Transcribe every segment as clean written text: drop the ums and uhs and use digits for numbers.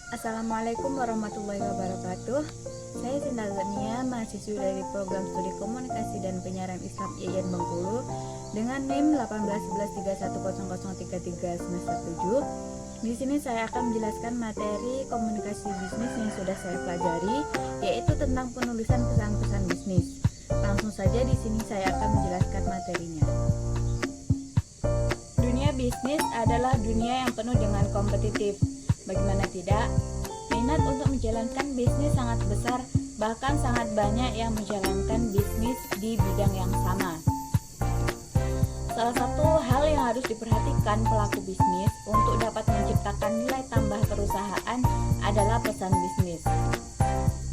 Assalamualaikum warahmatullahi wabarakatuh. Saya Sinta Zania, mahasiswi dari program studi komunikasi dan penyiaran Islam IAIN Bengkulu dengan NIM 1811310033 semester 7. Di sini saya akan menjelaskan materi komunikasi bisnis yang sudah saya pelajari, yaitu tentang penulisan pesan-pesan bisnis. Langsung saja di sini saya akan menjelaskan materinya. Dunia bisnis adalah dunia yang penuh dengan kompetitif. Bagaimana tidak? Minat untuk menjalankan bisnis sangat besar, bahkan sangat banyak yang menjalankan bisnis di bidang yang sama. Salah satu hal yang harus diperhatikan pelaku bisnis untuk dapat menciptakan nilai tambah perusahaan adalah pesan bisnis.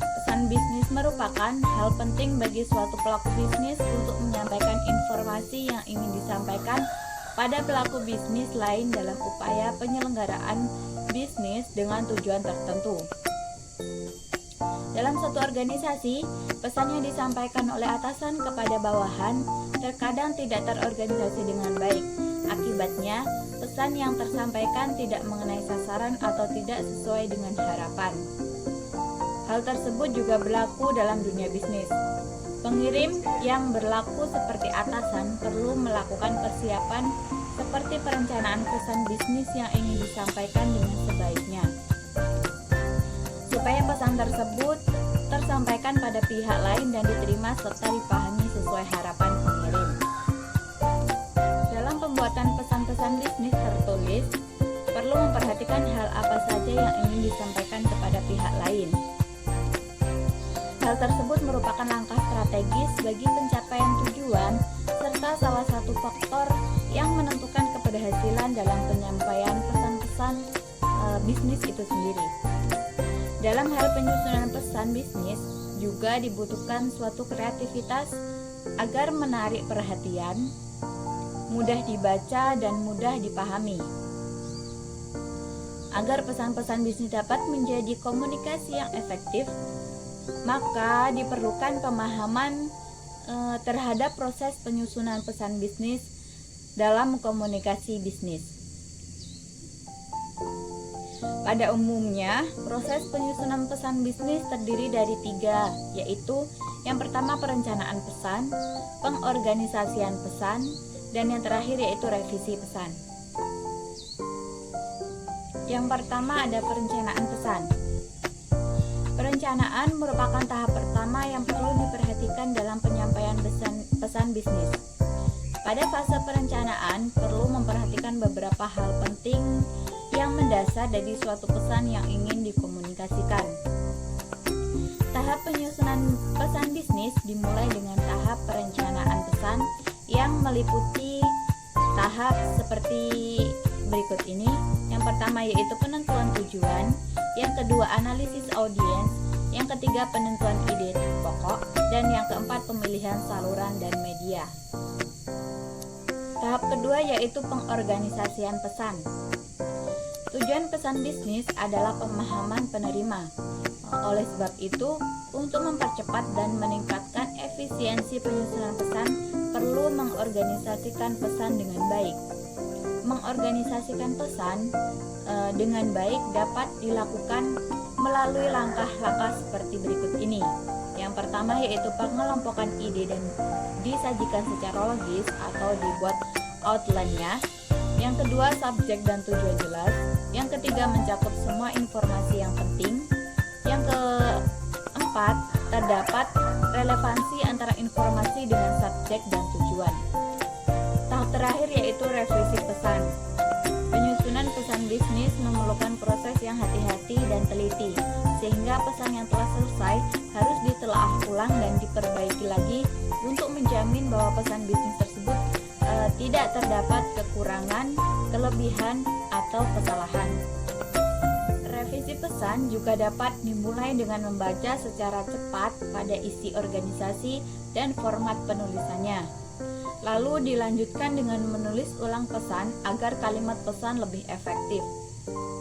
Pesan bisnis merupakan hal penting bagi suatu pelaku bisnis untuk menyampaikan informasi yang ingin disampaikan pada pelaku bisnis lain dalam upaya penyelenggaraan bisnis dengan tujuan tertentu. Dalam suatu organisasi, pesan yang disampaikan oleh atasan kepada bawahan terkadang tidak terorganisasi dengan baik. Akibatnya, pesan yang tersampaikan tidak mengenai sasaran atau tidak sesuai dengan harapan. Hal tersebut juga berlaku dalam dunia bisnis. Pengirim yang berlaku seperti atasan perlu melakukan persiapan seperti perencanaan pesan bisnis yang ingin disampaikan dengan sebaiknya, supaya pesan tersebut tersampaikan pada pihak lain dan diterima serta dipahami sesuai harapan pengirim. Dalam pembuatan pesan-pesan bisnis tertulis, perlu memperhatikan hal apa saja yang ingin disampaikan kepada pihak lain. Hal tersebut merupakan langkah strategis bagi pencapaian tujuan serta salah satu faktor yang menentukan keberhasilan dalam penyampaian pesan-pesan bisnis itu sendiri. Dalam hal penyusunan pesan bisnis juga dibutuhkan suatu kreativitas agar menarik perhatian, mudah dibaca dan mudah dipahami. Agar pesan-pesan bisnis dapat menjadi komunikasi yang efektif, maka diperlukan pemahaman terhadap proses penyusunan pesan bisnis dalam komunikasi bisnis. Pada umumnya, proses penyusunan pesan bisnis terdiri dari 3, yaitu yang pertama perencanaan pesan, pengorganisasian pesan, dan yang terakhir yaitu revisi pesan. Yang pertama ada perencanaan pesan. Perencanaan merupakan tahap pertama yang perlu diperhatikan dalam penyampaian pesan bisnis. Pada fase perencanaan, perlu memperhatikan beberapa hal penting yang mendasar dari suatu pesan yang ingin dikomunikasikan. Tahap penyusunan pesan bisnis dimulai dengan tahap perencanaan pesan yang meliputi tahap seperti berikut ini. Yang pertama yaitu penentuan tujuan, yang kedua analisis audiens, yang ketiga penentuan ide pokok, dan yang keempat pemilihan saluran dan media. Tahap kedua yaitu pengorganisasian pesan. Tujuan pesan bisnis adalah pemahaman penerima. Oleh sebab itu, untuk mempercepat dan meningkatkan efisiensi penyusunan pesan, perlu mengorganisasikan pesan dengan baik. Mengorganisasikan pesan dengan baik dapat dilakukan melalui langkah-langkah seperti berikut ini. Yang pertama yaitu pengelompokan ide dan disajikan secara logis atau dibuat outline-nya. Yang kedua, subjek dan tujuan jelas. Yang ketiga, mencakup semua informasi yang penting. Yang keempat, terdapat relevansi antara informasi dengan subjek dan tujuan. Tahap terakhir yaitu revisi pesan. Penyusunan pesan bisnis memerlukan proses yang hati-hati dan teliti, sehingga pesan yang telah selesai harus ditelaah ulang dan diperbaiki lagi untuk menjamin bahwa pesan bisnis tersebut tidak terdapat kekurangan, kelebihan, atau kesalahan. Revisi pesan juga dapat dimulai dengan membaca secara cepat pada isi organisasi dan format penulisannya. Lalu dilanjutkan dengan menulis ulang pesan agar kalimat pesan lebih efektif.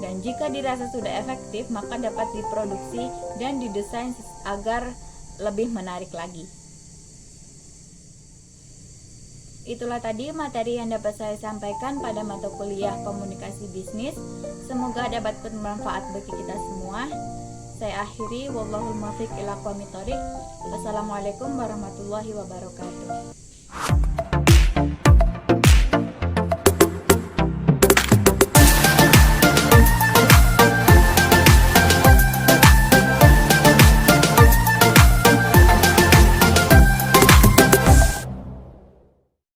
Dan jika dirasa sudah efektif, maka dapat diproduksi dan didesain agar lebih menarik lagi. Itulah tadi materi yang dapat saya sampaikan pada mata kuliah komunikasi bisnis. Semoga dapat bermanfaat bagi kita semua. Saya akhiri, wallahul muwaffiq ila aqwamit thoriq. Wassalamualaikum warahmatullahi wabarakatuh.